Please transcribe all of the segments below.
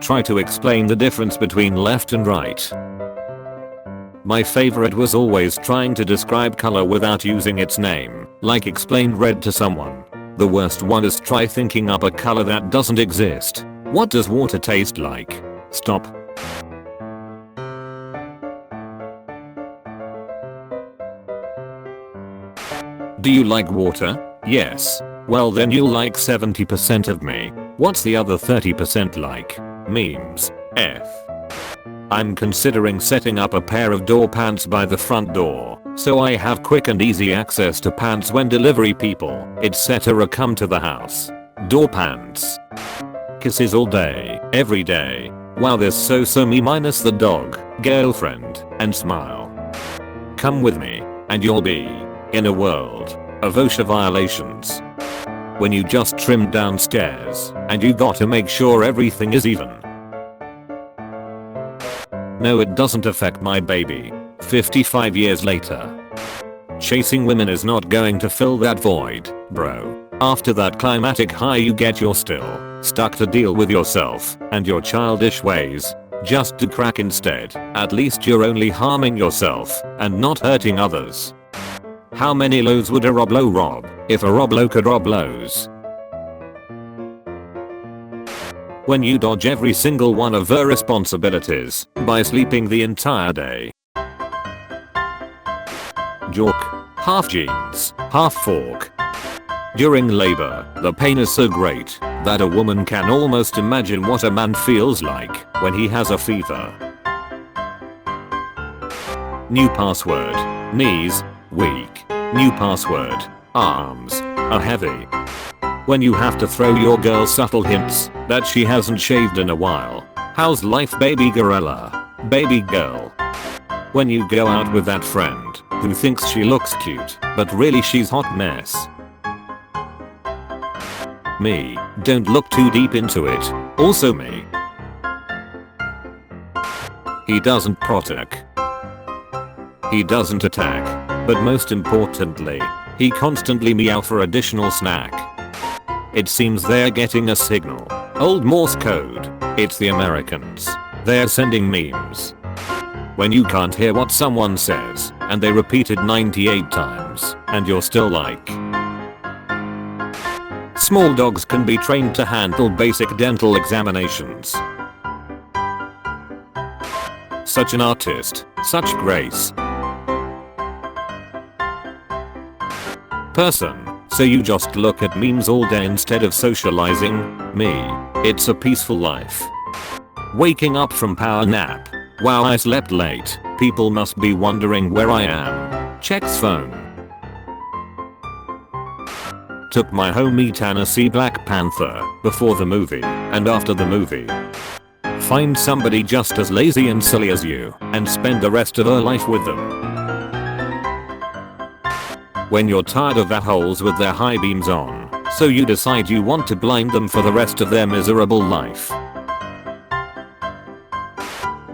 try to explain the difference between left and right. My favorite was always trying to describe color without using its name, like explain red to someone. The worst one is try thinking up a color that doesn't exist. What does water taste like? Stop. Do you like water? Yes. Well then you'll like 70% of me. What's the other 30% like? Memes. F. I'm considering setting up a pair of door pants by the front door, so I have quick and easy access to pants when delivery people, etc. come to the house. Door pants. Kisses all day, every day. Wow, there's so me minus the dog, girlfriend, and smile. Come with me, and you'll be in a world of OSHA violations. When you just trimmed downstairs, and you gotta make sure everything is even. No, it doesn't affect my baby. 55 years later. Chasing women is not going to fill that void, bro. After that climatic high you get, you're still stuck to deal with yourself and your childish ways. Just do crack instead. At least you're only harming yourself and not hurting others. How many lows would a Rob Lowe rob if a Rob Lowe could rob lows? When you dodge every single one of her responsibilities by sleeping the entire day. Jork. Half jeans, half fork. During labor, the pain is so great that a woman can almost imagine what a man feels like when he has a fever. New password. Knees, weak. New password. Arms are heavy. When you have to throw your girl subtle hints that she hasn't shaved in a while. How's life, baby gorilla? Baby girl. When you go out with that friend who thinks she looks cute, but really she's hot mess. Me. Don't look too deep into it. Also me. He doesn't protect. He doesn't attack. But most importantly, he constantly meow for additional snack. It seems they're getting a signal. Old Morse code. It's the Americans. They're sending memes. When you can't hear what someone says, and they repeat it 98 times, and you're still like. Small dogs can be trained to handle basic dental examinations. Such an artist, such grace. Person. So you just look at memes all day instead of socializing? Me. It's a peaceful life. Waking up from power nap. Wow, I slept late. People must be wondering where I am. Checks phone. Took my homie Tana see Black Panther before the movie and after the movie. Find somebody just as lazy and silly as you and spend the rest of her life with them. When you're tired of assholes with their high beams on, so you decide you want to blind them for the rest of their miserable life.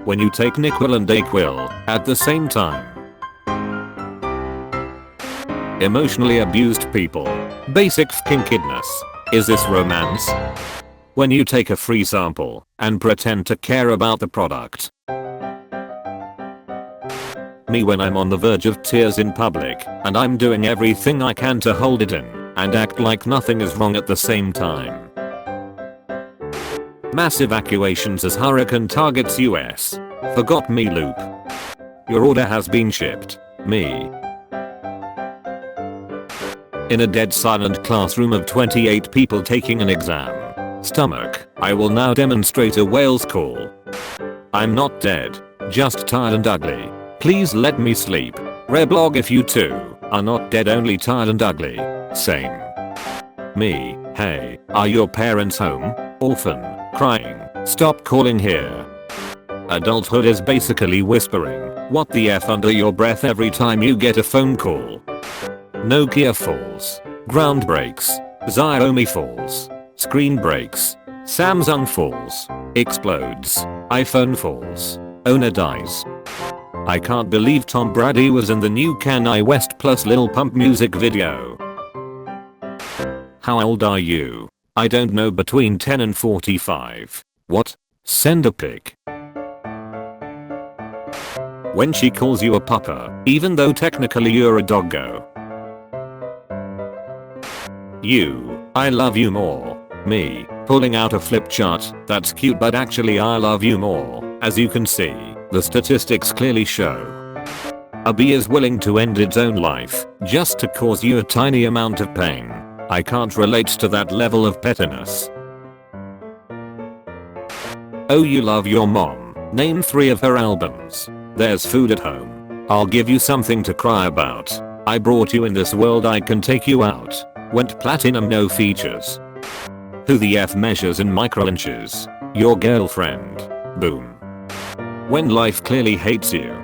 When you take NyQuil and DayQuil at the same time. Emotionally abused people. Basic fucking kidness. Is this romance? When you take a free sample and pretend to care about the product. Me when I'm on the verge of tears in public and I'm doing everything I can to hold it in and act like nothing is wrong at the same time. Mass evacuations as hurricane targets US. Forgot me loop. Your order has been shipped. Me. In a dead silent classroom of 28 people taking an exam. Stomach. I will now demonstrate a whale's call. I'm not dead, just tired and ugly. Please let me sleep. Reblog if you too are not dead, only tired and ugly. Same. Me. Hey, are your parents home? Orphan. Crying. Stop calling here. Adulthood is basically whispering what the F under your breath every time you get a phone call. Nokia falls. Ground breaks. Xiaomi falls. Screen breaks. Samsung falls. Explodes. iPhone falls. Owner dies. I can't believe Tom Brady was in the new Kanye West plus Lil Pump music video. How old are you? I don't know, between 10 and 45. What? Send a pic. When she calls you a pupper, even though technically you're a doggo. You, I love you more. Me, pulling out a flip chart, that's cute but actually I love you more. As you can see, the statistics clearly show. A bee is willing to end its own life, just to cause you a tiny amount of pain. I can't relate to that level of pettiness. Oh, you love your mom. Name 3 of her albums. There's Food at Home. I'll give you something to cry about. I brought you in this world, I can take you out. Went platinum, no features. Who the F measures in microinches? Your girlfriend. Boom. When life clearly hates you.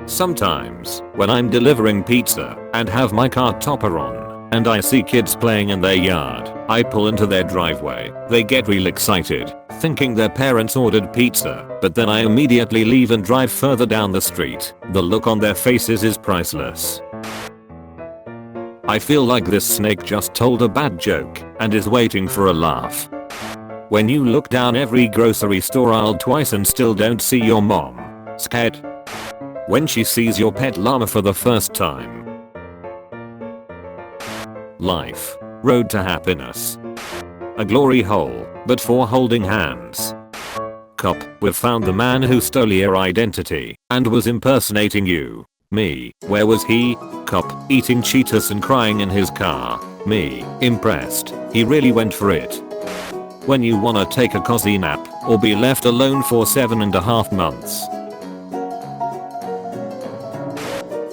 Sometimes, when I'm delivering pizza and have my car topper on, and I see kids playing in their yard, I pull into their driveway. They get real excited, thinking their parents ordered pizza, but then I immediately leave and drive further down the street. The look on their faces is priceless. I feel like this snake just told a bad joke and is waiting for a laugh. When you look down every grocery store aisle twice and still don't see your mom. Scared? When she sees your pet llama for the first time. Life. Road to happiness. A glory hole, but for holding hands. Cop, we've found the man who stole your identity and was impersonating you. Me, where was he? Cop, eating Cheetos and crying in his car. Me, impressed. He really went for it. When you wanna take a cozy nap or be left alone for 7.5 months.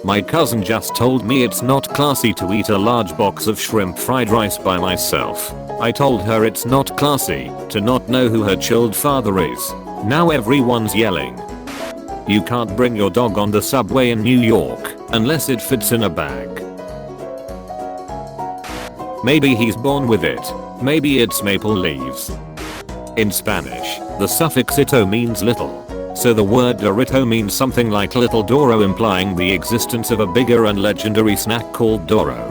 My cousin just told me it's not classy to eat a large box of shrimp fried rice by myself. I told her it's not classy to not know who her chilled father is. Now everyone's yelling. You can't bring your dog on the subway in New York unless it fits in a bag. Maybe he's born with it. Maybe it's maple leaves. In Spanish, the suffix ito means little. So the word Dorito means something like Little Doro, implying the existence of a bigger and legendary snack called Doro.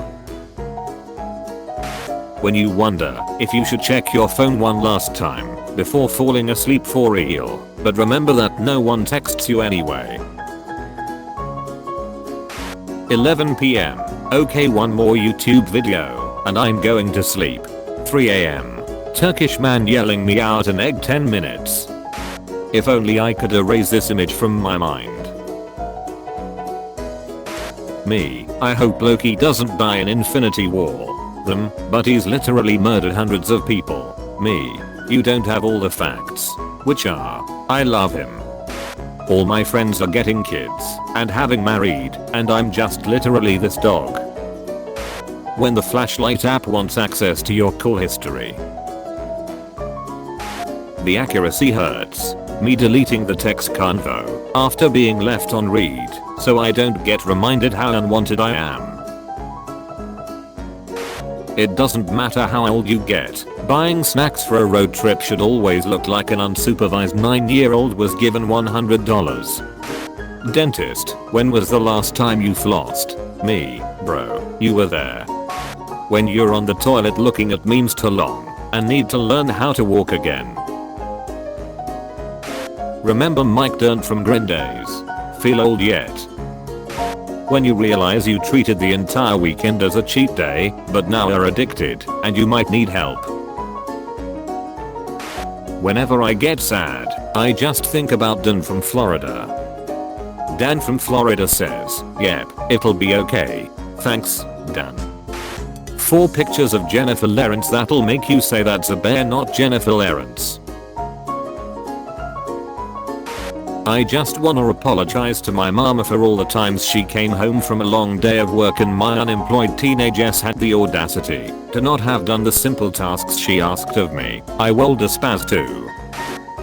When you wonder if you should check your phone one last time before falling asleep for real, but remember that no one texts you anyway. 11 PM. Okay, one more YouTube video and I'm going to sleep. 3 AM. Turkish man yelling me out an egg 10 minutes. If only I could erase this image from my mind. Me, I hope Loki doesn't die in Infinity War. Them, but he's literally murdered hundreds of people. Me, you don't have all the facts. Which are, I love him. All my friends are getting kids and having married, and I'm just literally this dog. When the flashlight app wants access to your call history. The accuracy hurts. Me deleting the text convo after being left on read so I don't get reminded how unwanted I am. It doesn't matter how old you get, buying snacks for a road trip should always look like an unsupervised 9-year-old was given $100. Dentist, when was the last time you flossed? Me, bro, you were there. When you're on the toilet looking at memes too long and need to learn how to walk again. Remember Mike Dirnt from Green Days? Feel old yet? When you realize you treated the entire weekend as a cheat day, but now are addicted, and you might need help. Whenever I get sad, I just think about Dan from Florida. Dan from Florida says, "Yep, it'll be okay. Thanks, Dan." 4 pictures of Jennifer Lawrence that'll make you say that's a bear, not Jennifer Lawrence. I just wanna apologize to my mama for all the times she came home from a long day of work and my unemployed teenage ass had the audacity to not have done the simple tasks she asked of me. I rolled a spaz too.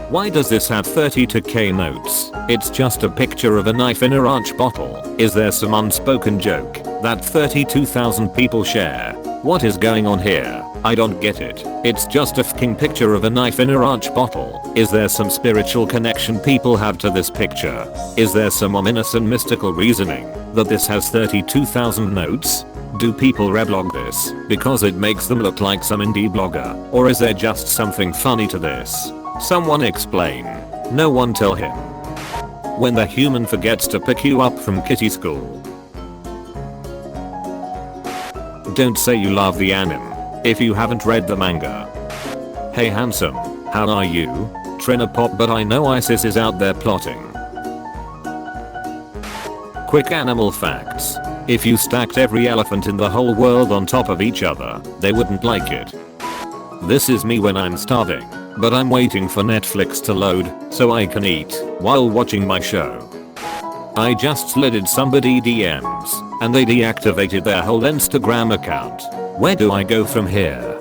Why does this have 32k notes? It's just a picture of a knife in a ranch bottle. Is there some unspoken joke that 32,000 people share? What is going on here? I don't get it. It's just a fucking picture of a knife in a ranch bottle. Is there some spiritual connection people have to this picture? Is there some ominous and mystical reasoning that this has 32,000 notes? Do people reblog this because it makes them look like some indie blogger, or is there just something funny to this? Someone explain. No one tell him. When the human forgets to pick you up from kitty school. Don't say you love the anime if you haven't read the manga. Hey handsome, how are you? Trina pop, but I know ISIS is out there plotting. Quick animal facts. If you stacked every elephant in the whole world on top of each other, they wouldn't like it. This is me when I'm starving, but I'm waiting for Netflix to load so I can eat while watching my show. I just slid somebody DMs and they deactivated their whole Instagram account. Where do I go from here?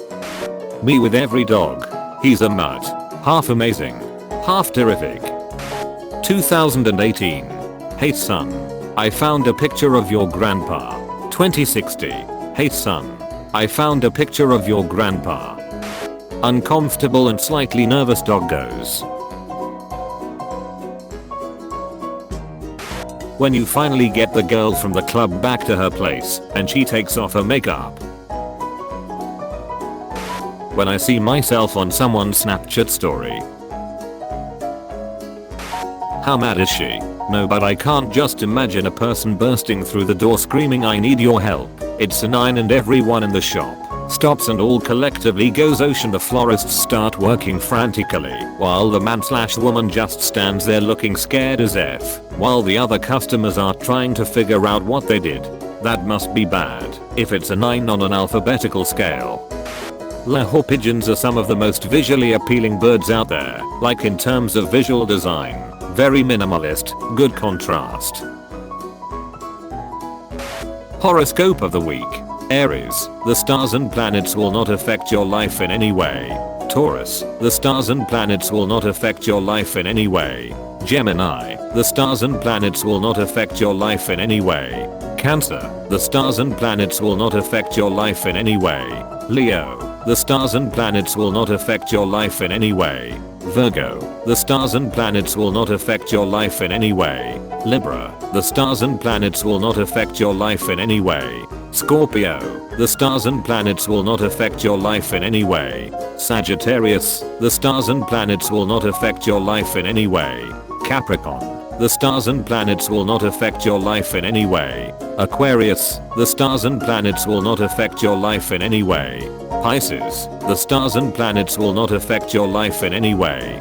Me with every dog. He's a mutt. Half amazing, half terrific. 2018. Hey son. I found a picture of your grandpa. 2060. Hey son. I found a picture of your grandpa. Uncomfortable and slightly nervous doggos. When you finally get the girl from the club back to her place and she takes off her makeup. When I see myself on someone's Snapchat story. How mad is she? No, but I can't just imagine a person bursting through the door screaming I need your help. It's a 9 and everyone in the shop stops and all collectively goes ocean. The florists start working frantically while the man/woman just stands there looking scared as F while the other customers are trying to figure out what they did. That must be bad if it's a 9 on an alphabetical scale. Lahore pigeons are some of the most visually appealing birds out there, like in terms of visual design. Very minimalist, good contrast. Horoscope of the week. Aries, the stars and planets will not affect your life in any way. Taurus, the stars and planets will not affect your life in any way. Gemini, the stars and planets will not affect your life in any way. Cancer, the stars and planets will not affect your life in any way. Leo, the stars and planets will not affect your life in any way. Virgo, the stars and planets will not affect your life in any way. Libra, the stars and planets will not affect your life in any way. Scorpio, the stars and planets will not affect your life in any way. Sagittarius, the stars and planets will not affect your life in any way. Capricorn, the stars and planets will not affect your life in any way. Aquarius, the stars and planets will not affect your life in any way. Pisces, the stars and planets will not affect your life in any way.